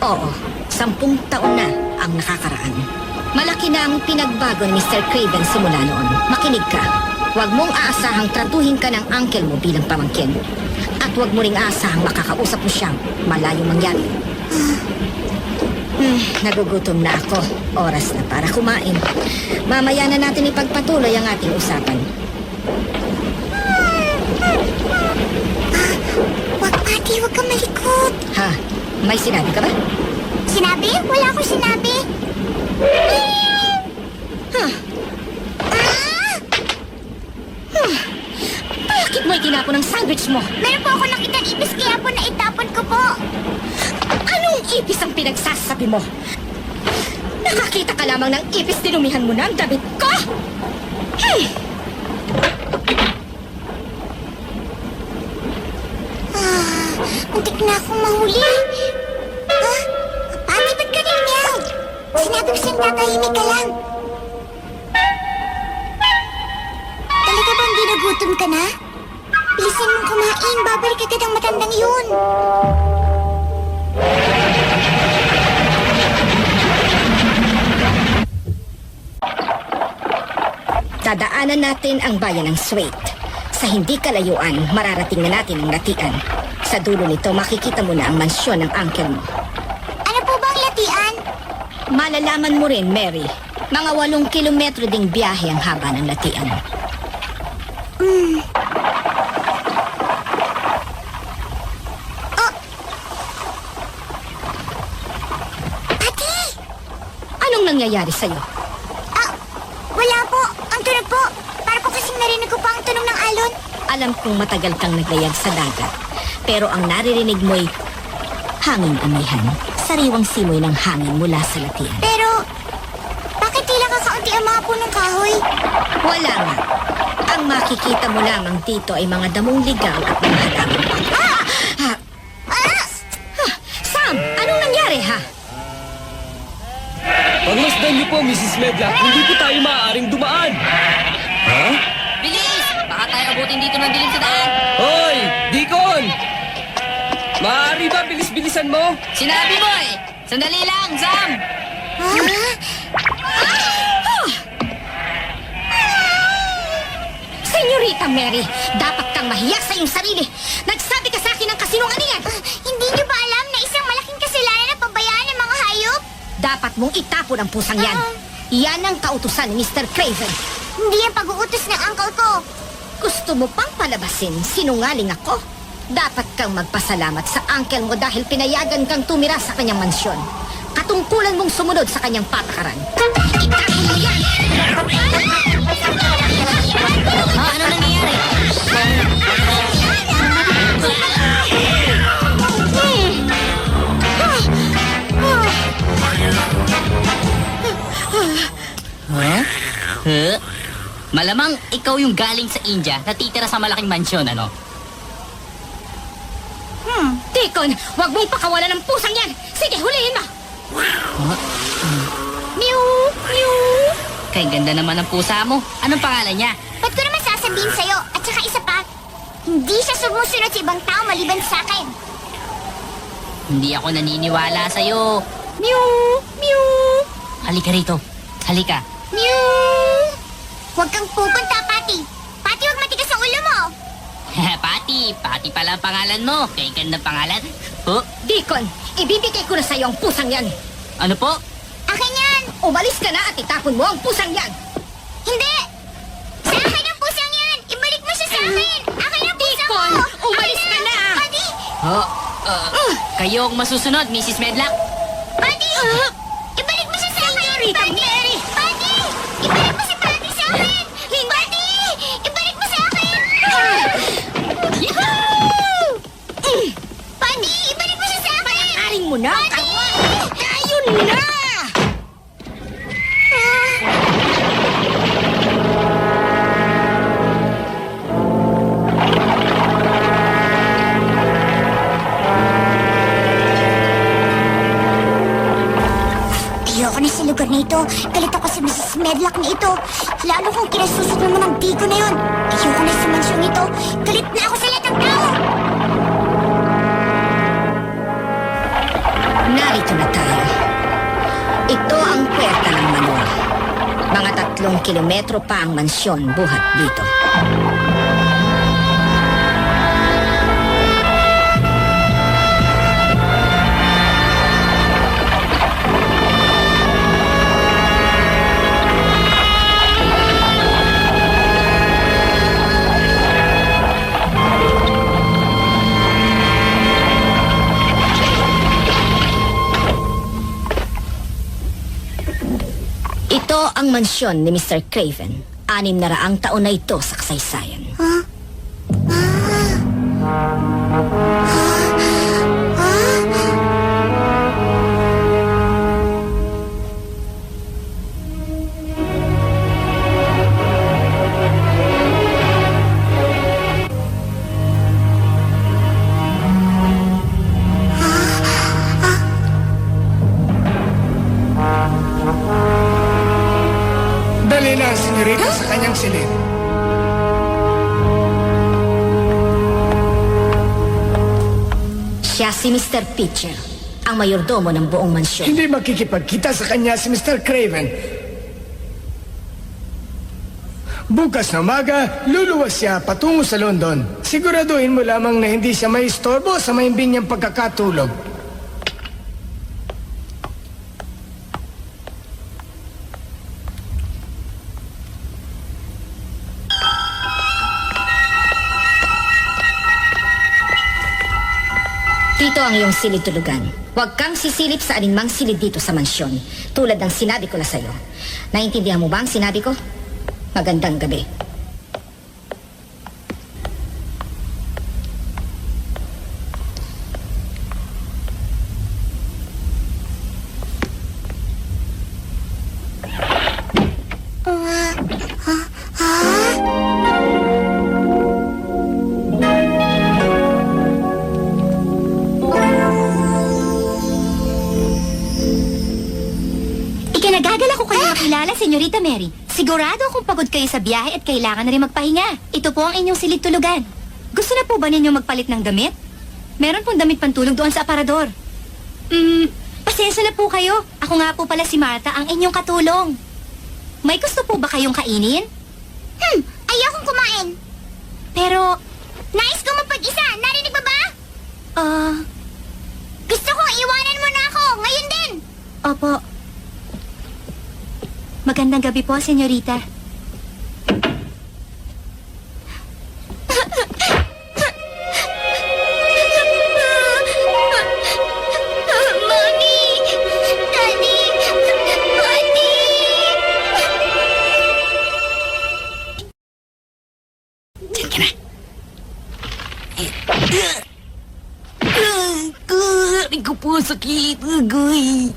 Oo, 10 taon na ang nakakaraan. Malaki na ang pinagbago ni Mr. Craven simula noon. Makinig ka. Huwag mong aasahang tratuhin ka ng uncle mo bilang pamangkin. At huwag mo ring aasahang makakausap mo siyang malayong mangyari. Nagugutom na ako. Oras na para kumain. Mamaya na natin ipagpatuloy ang ating usapan. Wag, Patty, wag kang malikot. Ha? May sinabi ka ba? Sinabi? Wala akong sinabi. Bakit mo itinapon ang sandwich mo? Meron po ako nakitang ipis kaya po naitapon ko po. Anong ipis ang pinagsasabi mo? Nakakita ka lamang ng ipis, dinumihan mo na ang damit ko! Muntik na akong mahuli. Patty, ba't ka ganyan? Sinabi ko siyang tatahimik ka lang. Talaga bang ginugutom ka na? Bilisan mong kumain, babalik agad ang matandang yun. Dadaanan natin ang bayan ng Swait. Sa hindi kalayuan, mararating na natin ang latian. Sa dulo nito, makikita mo na ang mansyon ng uncle mo. Ano po bang latian? Malalaman mo rin, Mary. Mga 8 kilometro ding biyahe ang haba ng latian. Patty! Anong nangyayari sa'yo? Wala po. Ang tunog po. Para po kasing narinig ko pa ang tunog ng alon. Alam kong matagal kang naglayag sa dagat. Pero ang naririnig mo'y hangin amihan. Sariwang simoy ng hangin mula sa latian. Pero, bakit tila kakaunti ang mga punong kahoy? Wala nga. Ang makikita mo lamang dito ay mga damong ligaw at mga halamang pa. Sam! Anong nangyari, ha? Pagmasdan niyo po, Mrs. Medlock, hindi po tayo maaaring dumaan. Ha? Bilis! Baka tayo abutin dito ng dilim sa daan. Hoy! Deacon! Maaari ba bilis-bilisan mo? Sinabi mo eh! Sandali lang, Sam! Senyorita Mary, dapat kang mahiya sa iyong sarili. Nagsabi ka sa akin ng kasinungalingan. Hindi niyo ba alam na isang malaking kasalanan na pabayaan ng mga hayop? Dapat mong itapon ang pusang yan. Yan ang kautusan ni Mr. Craven. Hindi ang pag-uutos ng uncle ko. Gusto mo pang palabasin, sinungaling ako? Dapat kang magpasalamat sa uncle mo dahil pinayagan kang tumira sa kanyang mansyon. Katungkulan mong sumunod sa kanyang patakaran. Itapon mo yan! Ano nangyayari? Malamang ikaw yung galing sa India na titira sa malaking mansyon, ano? Deacon, huwag mong pakawalan ng pusang yan! Sige, hulihin mo! Mew! Mew! Kay ganda naman ng pusa mo. Anong pangalan niya? Ba't ko naman sasabihin sa'yo? At saka isa pa, hindi siya sumusunod sa ibang tao maliban sa akin. Hindi ako naniniwala sa'yo. Mew! Mew! Halika rito. Halika. Mew! Huwag kang pupunta, Patty. Patty, huwag matigas ang ulo mo. Patty. Patty pala ang pangalan mo. Kay ganda pangalan. Oh, Deacon, ibibigay ko na sa'yo ang pusang yan. ano po? Akin yan! Umalis ka na at itapon mo ang pusang yan. Hindi! Sa akin ang pusang yan! Ibalik mo siya sa akin! Akin ang pusang Deacon, ko! umalis Akin ka na! Kayo Patty! ang masusunod, Mrs. Medlock. Patty! Ibalik mo siya sa akin! Senyorita Patty! Mary! Patty! Ibalik mo si Patty sa akin! Patty! Ibalik mo sa akin! Patty! Ibalik mo siya sa akin! Aring mo na! Ayun na! Ayoko na sa lugar na ito. Galit ako sa Mrs. Medlock na ito. Lalo kung kinasusok naman ng Dico na yun. Ayoko na sa mansyon ito. Galit na ako sa lahat ng tao. Narito na kilometro pa ang mansyon buhat dito. Ito ang mansyon ni Mr. Craven. 600 taon na ito sa kasaysayan. Dali na ang senyorita sa kanyang silid. Siya si Mr. Pitcher, ang mayordomo ng buong mansyon. Hindi makikipagkita sa kanya si Mr. Craven. Bukas na umaga, luluwas siya patungo sa London. Siguraduhin mo lamang na hindi siya may istorbo sa mahimbing niyang pagkakatulog. Dito ang iyong silid-tulugan. Huwag kang sisilip sa alinmang silid dito sa mansyon. Tulad ng sinabi ko na sa'yo. Naintindihan mo ba ang sinabi ko? Magandang gabi. Ikinagagal ako kayo makilala, Senyorita Mary. Sigurado akong pagod kayo sa biyahe at kailangan na rin magpahinga. Ito po ang inyong silid-tulugan. Gusto na po ba ninyo magpalit ng damit? Meron pong damit pantulog doon sa aparador. Pasensya na po kayo. Ako nga po pala si Martha, ang inyong katulong. May gusto po ba kayong kainin? Ayokong kumain. Pero, nais ko mapag-isa. Narinig mo ba? Gusto kong iwanan mo na ako. Ngayon din. Opo. Magandang gabi po, senyorita. Mommy! Daddy! Buddy! Diyan ka na. Aray ko po, sakit. Agoy.